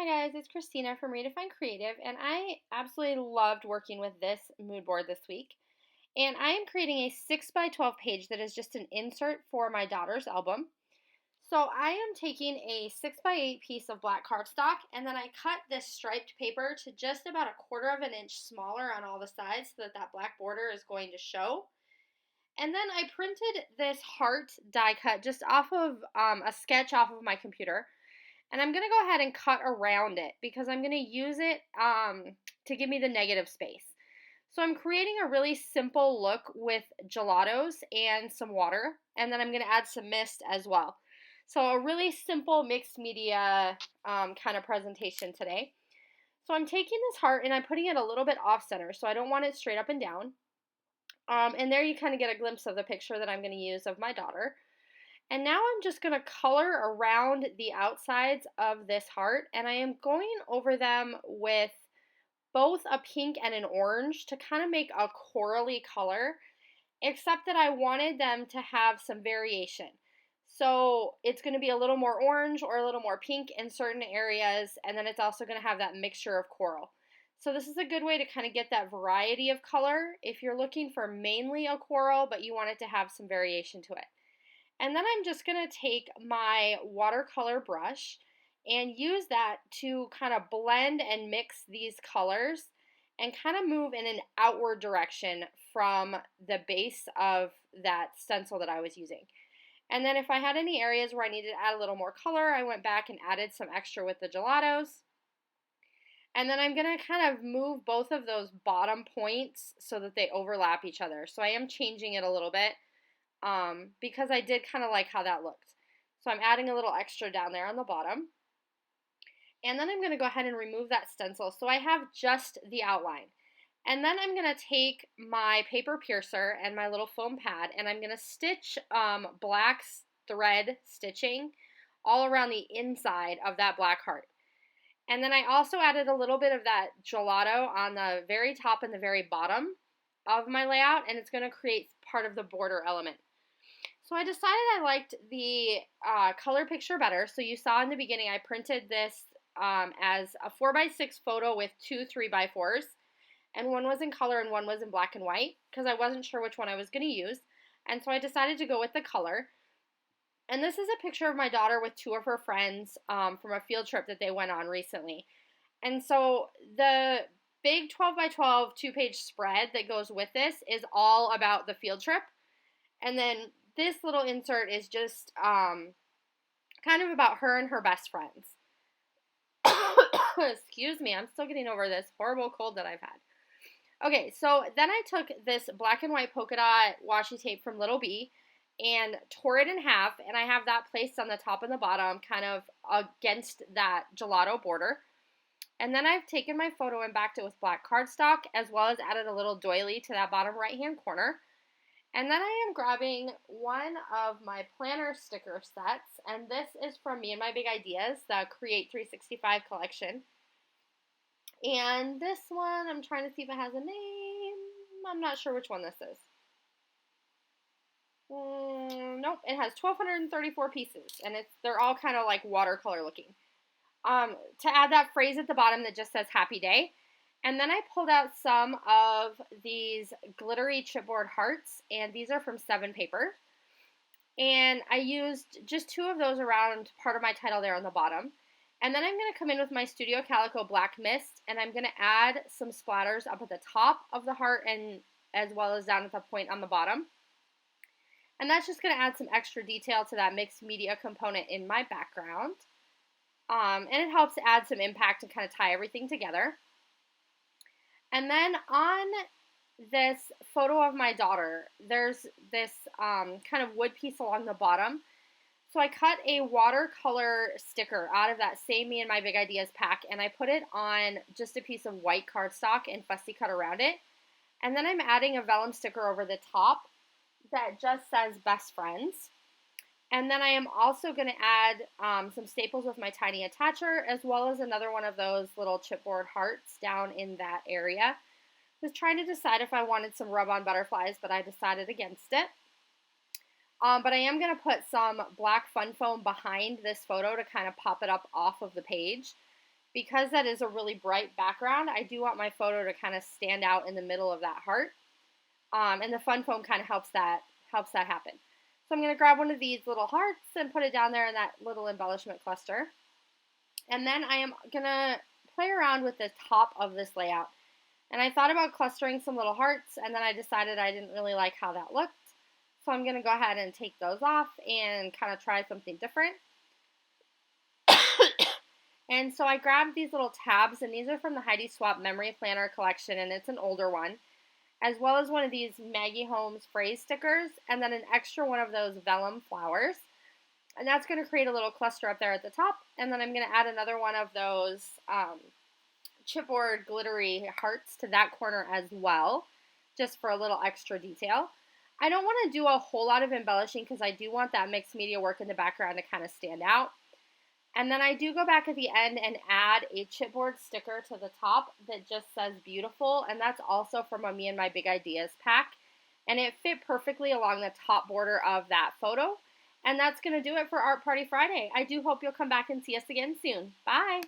Hi guys, it's Christina from Redefine Creative, and I absolutely loved working with this mood board this week. And I am creating a 6 by 12 page that is just an insert for my daughter's album. So I am taking a 6 by 8 piece of black cardstock, and then I cut this striped paper to just about a quarter of an inch smaller on all the sides so that that black border is going to show. And then I printed this heart die cut just off of a sketch off of my computer. And I'm going to go ahead and cut around it because I'm going to use it to give me the negative space. So I'm creating a really simple look with gelatos and some water, and then I'm going to add some mist as well. So a really simple mixed media kind of presentation today. So I'm taking this heart and I'm putting it a little bit off center, so I don't want it straight up and down. And there you kind of get a glimpse of the picture that I'm going to use of my daughter. And now I'm just going to color around the outsides of this heart, and I am going over them with both a pink and an orange to kind of make a corally color, except that I wanted them to have some variation. So it's going to be a little more orange or a little more pink in certain areas, and then it's also going to have that mixture of coral. So this is a good way to kind of get that variety of color if you're looking for mainly a coral, but you want it to have some variation to it. And then I'm just going to take my watercolor brush and use that to kind of blend and mix these colors and kind of move in an outward direction from the base of that stencil that I was using. And then if I had any areas where I needed to add a little more color, I went back and added some extra with the gelatos. And then I'm going to kind of move both of those bottom points so that they overlap each other. So I am changing it a little bit. Because I did kind of like how that looked. So I'm adding a little extra down there on the bottom. And then I'm going to go ahead and remove that stencil so I have just the outline. And then I'm going to take my paper piercer and my little foam pad, and I'm going to stitch black thread stitching all around the inside of that black heart. And then I also added a little bit of that gelato on the very top and the very bottom of my layout, and it's going to create part of the border element. So I decided I liked the color picture better. So you saw in the beginning I printed this as a 4x6 photo with two 3x4s. And one was in color and one was in black and white because I wasn't sure which one I was going to use. And so I decided to go with the color. And this is a picture of my daughter with two of her friends from a field trip that they went on recently. And so the big 12x12 2-page spread that goes with this is all about the field trip. And then this little insert is just kind of about her and her best friends. Excuse me, I'm still getting over this horrible cold that I've had. Okay, so then I took this black and white polka dot washi tape from Little Bee and tore it in half, and I have that placed on the top and the bottom kind of against that gelato border. And then I've taken my photo and backed it with black cardstock, as well as added a little doily to that bottom right-hand corner. And then I am grabbing one of my planner sticker sets, and this is from Me and My Big Ideas, the Create 365 collection. And this one, I'm trying to see if it has a name. I'm not sure which one this is. Nope, it has 1,234 pieces, and they're all kind of like watercolor looking. To add that phrase at the bottom that just says Happy Day. And then I pulled out some of these glittery chipboard hearts, and these are from 7 paper. And I used just 2 of those around part of my title there on the bottom. And then I'm going to come in with my Studio Calico Black Mist, and I'm going to add some splatters up at the top of the heart and as well as down at the point on the bottom. And that's just going to add some extra detail to that mixed media component in my background. And it helps add some impact and kind of tie everything together. And then on this photo of my daughter, there's this kind of wood piece along the bottom. So I cut a watercolor sticker out of that same Me and My Big Ideas pack, and I put it on just a piece of white cardstock and fussy cut around it. And then I'm adding a vellum sticker over the top that just says Best Friends. And then I am also going to add some staples with my tiny attacher, as well as another one of those little chipboard hearts down in that area. I was trying to decide if I wanted some rub-on butterflies, but I decided against it. But I am going to put some black fun foam behind this photo to kind of pop it up off of the page. because that is a really bright background, I do want my photo to kind of stand out in the middle of that heart. And the fun foam kind of helps that happen. So I'm going to grab one of these little hearts and put it down there in that little embellishment cluster. And then I am going to play around with the top of this layout. And I thought about clustering some little hearts, and then I decided I didn't really like how that looked. So I'm going to go ahead and take those off and kind of try something different. And so I grabbed these little tabs, and these are from the Heidi Swapp Memory Planner collection, and it's an older one, as well as one of these Maggie Holmes phrase stickers, and then an extra one of those vellum flowers. And that's going to create a little cluster up there at the top, and then I'm going to add another one of those chipboard glittery hearts to that corner as well, just for a little extra detail. I don't want to do a whole lot of embellishing because I do want that mixed media work in the background to kind of stand out. And then I do go back at the end and add a chipboard sticker to the top that just says beautiful, and that's also from a Me and My Big Ideas pack. And it fit perfectly along the top border of that photo. And that's going to do it for Art Party Friday. I do hope you'll come back and see us again soon. Bye!